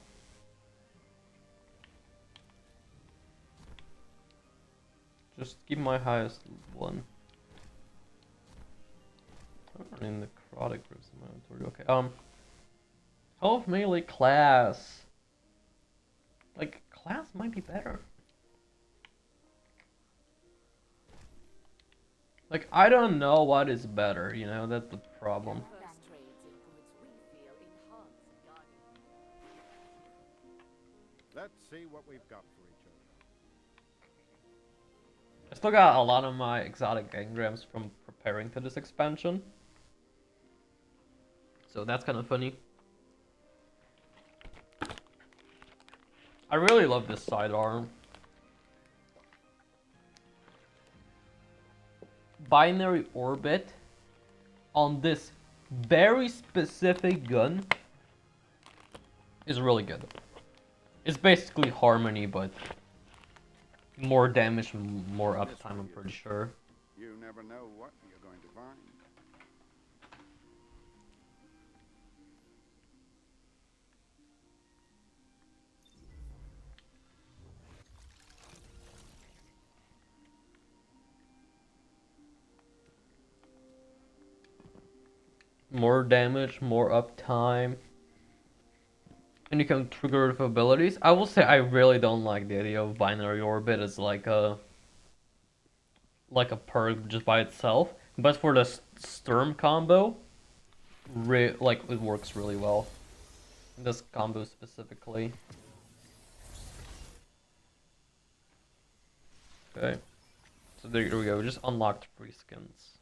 Just give my highest one. I'm running necrotic groups in my inventory. Okay, health melee class. Like, class might be better. Like, I don't know what is better, you know, that's the problem. Let's see what we've got for each other. I still got a lot of my exotic engrams from preparing for this expansion. So that's kind of funny. I really love this sidearm. Binary orbit on this very specific gun is really good. It's basically Harmony, but more damage and more uptime, I'm pretty sure. You never know what you're going to find. More damage, more uptime. And you can trigger with abilities. I will say I really don't like the idea of binary orbit as like a perk just by itself. But for the Strum combo, like it works really well. This combo specifically. Okay. So there we go. We just unlocked free skins.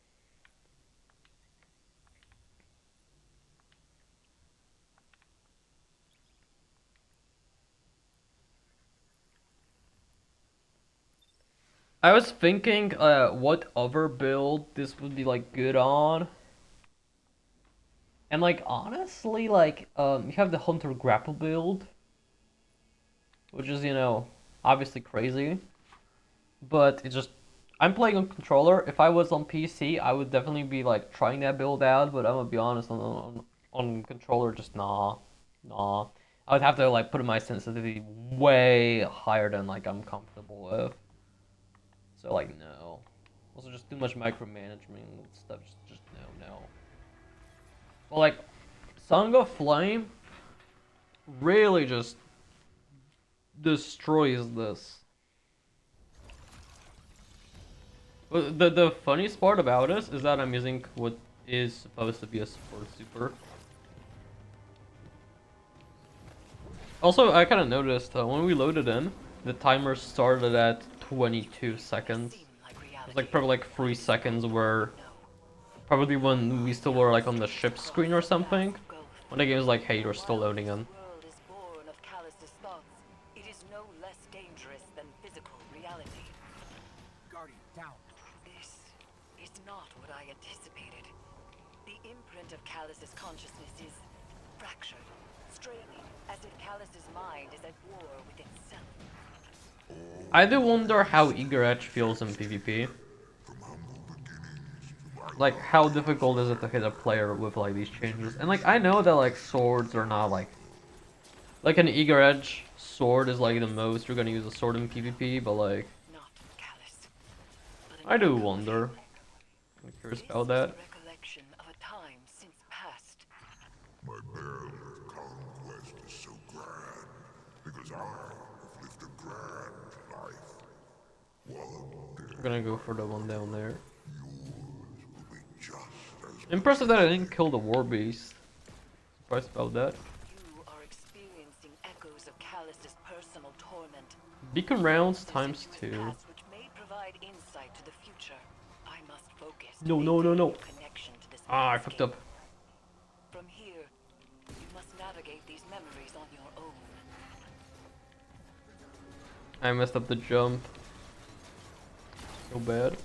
I was thinking what other build this would be like good on. And like honestly, like you have the Hunter Grapple build, which is, you know, obviously crazy. But it just, I'm playing on controller. If I was on PC, I would definitely be like trying that build out, but I'm gonna be honest, on controller, just nah. I would have to like put my sensitivity way higher than like I'm comfortable with. So like no. Also just too much micromanagement and stuff. Just no. Well, like Song of Flame really just destroys this. But the funniest part about this is that I'm using what is supposed to be a support super. Also, I kind of noticed when we loaded in, the timer started at 22 seconds. Seem like It was reality, like probably like 3 seconds where probably when we still were like on the ship screen or something. When the game was like, hey, you're still loading in. The world is born of Callus's thoughts. It is no less dangerous than physical reality. Guardian, down. This is not what I anticipated. The imprint of Callus's consciousness is fractured, straining, as if Callus's mind is at war with itself. I do wonder how Eager Edge feels in PvP. Like, how difficult is it to hit a player with like these changes? And like, I know that like swords are not like an Eager Edge sword is like the most you're gonna use a sword in PvP, but like, Not Callus, but an I do echo of wonder. him. I'm curious This about is that. a recollection of a time since past. My bell of conquest is so grand, because I have lived a grand life. One day I'm gonna go for the one down there. will be just as Impressive that I didn't kill the war beast. Surprised about that. You are experiencing echoes of Callus's personal torment. Beacon rounds This times into his 2. past, which may provide insight to the future. I must focus. to No, no, no, maintain no. your connection to this Ah, I fucked landscape. up. From here, you must navigate these memories on your own. I messed up the jump. So bad.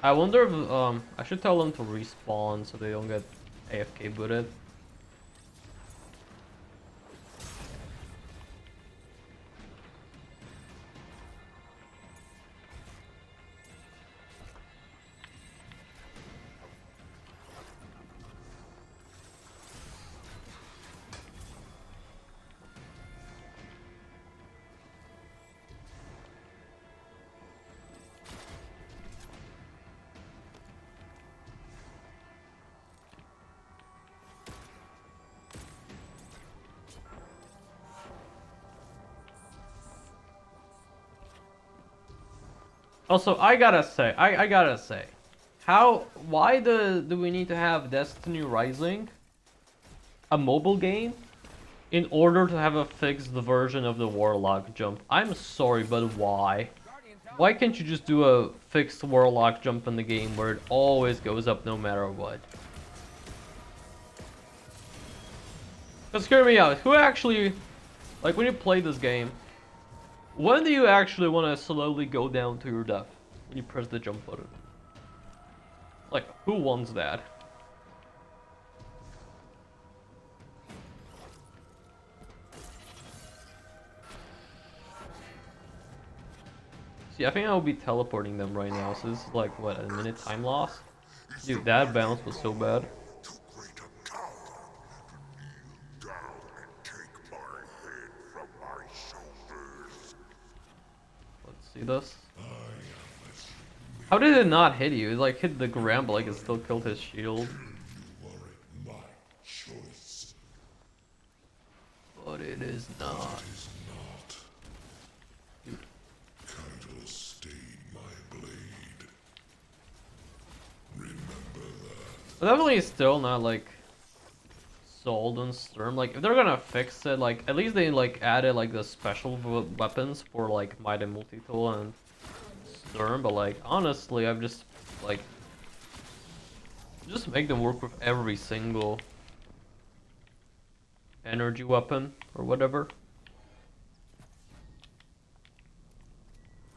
I wonder if I should tell them to respawn so they don't get AFK booted. Also, I gotta say, why do we need to have Destiny Rising, a mobile game, in order to have a fixed version of the Warlock jump? I'm sorry, but why? Why can't you just do a fixed Warlock jump in the game where it always goes up no matter what? Cause hear me out, who actually, like when you play this game, when do you actually want to slowly go down to your death? When you press the jump button. Like, who wants that? See, I think I will be teleporting them right now, so this is like, what, a minute time loss? Dude, that bounce was so bad. too great a coward to kneel down and take my head from my shoulders. Let's see this. How did it not hit you? It like hit the ground, but like it still killed his shield. My choice But it is not. is not. Kaido stayed my blade. Remember that. But definitely still not like sold on Strum. Like if they're gonna fix it, like at least they like added like the special weapons for like Might and Multi-Tool and Strum. But like honestly, I've just like just make them work with every single energy weapon or whatever.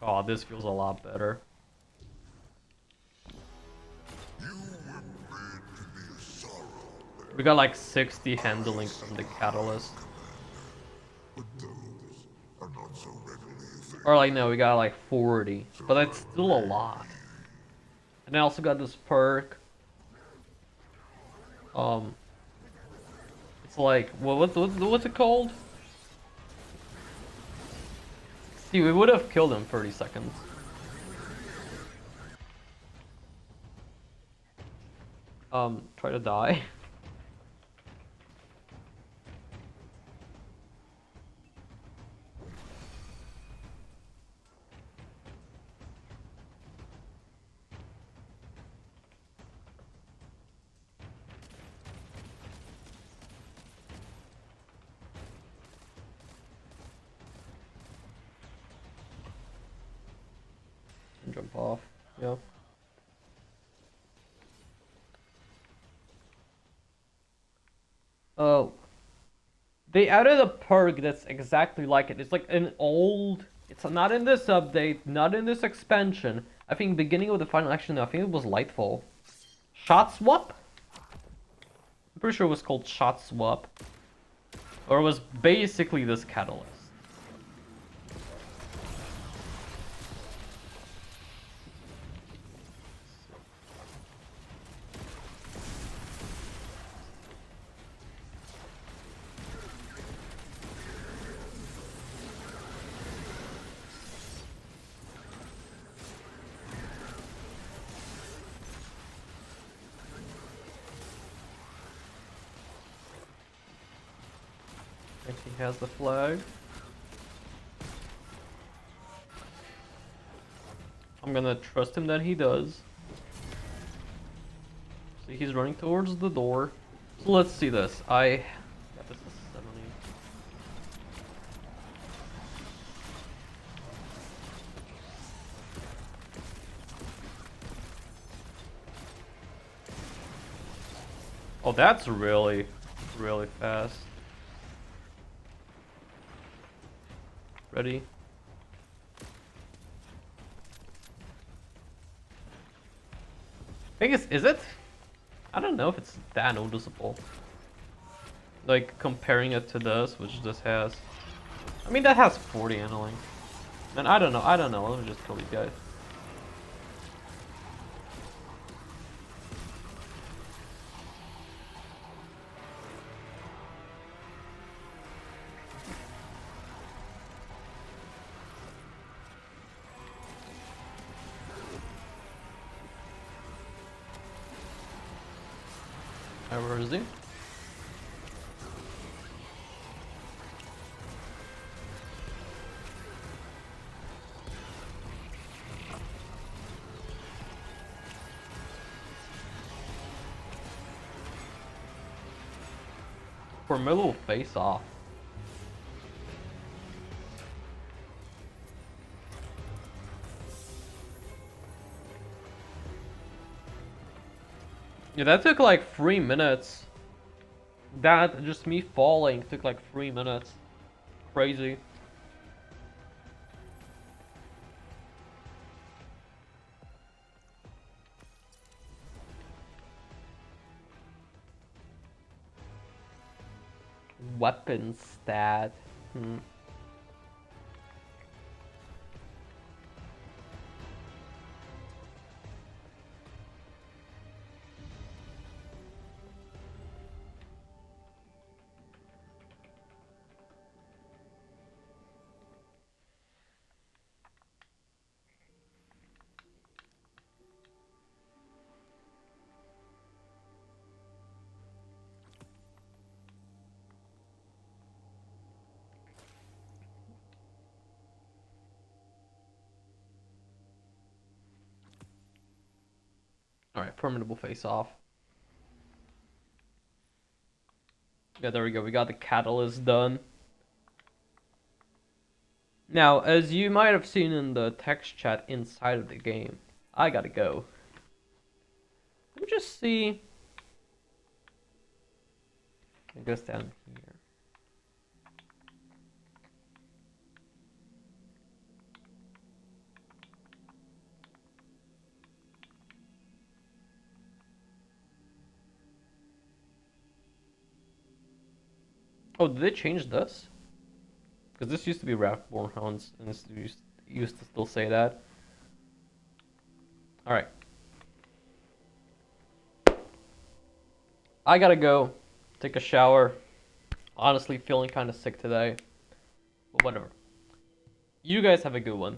Oh, this feels a lot better. You were bred to be a sorrow bearer, We got like 60 handling from the catalyst. but those are not so readily available. Or like no, we got like 40, but that's still a lot. And I also got this perk. It's like what's it called? See, we would have killed him in 30 seconds. Try to die. jump off. Yeah. Oh. They added a perk that's exactly like it. It's like an old... It's not in this update, not in this expansion. I think beginning of the final action, I think it was Lightfall. Shot Swap? I'm pretty sure it was called Shot Swap. Or it was basically this catalyst. And he has the flag. I'm gonna trust him that he does. See, he's running towards the door. So let's see this. Yeah, this is 70. Oh, that's really, really fast. Ready? Thing is it? I don't know if it's that noticeable. Like, comparing it to this, which just has... I mean, that has 40 handling. And I don't know, let me just kill these guys. Where is he? Formidable face off. Yeah, that took like 3 minutes. That, just me falling, took like 3 minutes. Crazy. Weapon stat. Alright, formidable face off. Yeah, there we go. We got the catalyst done. Now, as you might have seen in the text chat inside of the game, I gotta go. Let me just see. It goes down here. Oh, did they change this? Because this used to be Wrathborn Hounds, and this used to still say that. Alright. I gotta go. Take a shower. Honestly, feeling kind of sick today. But whatever. You guys have a good one.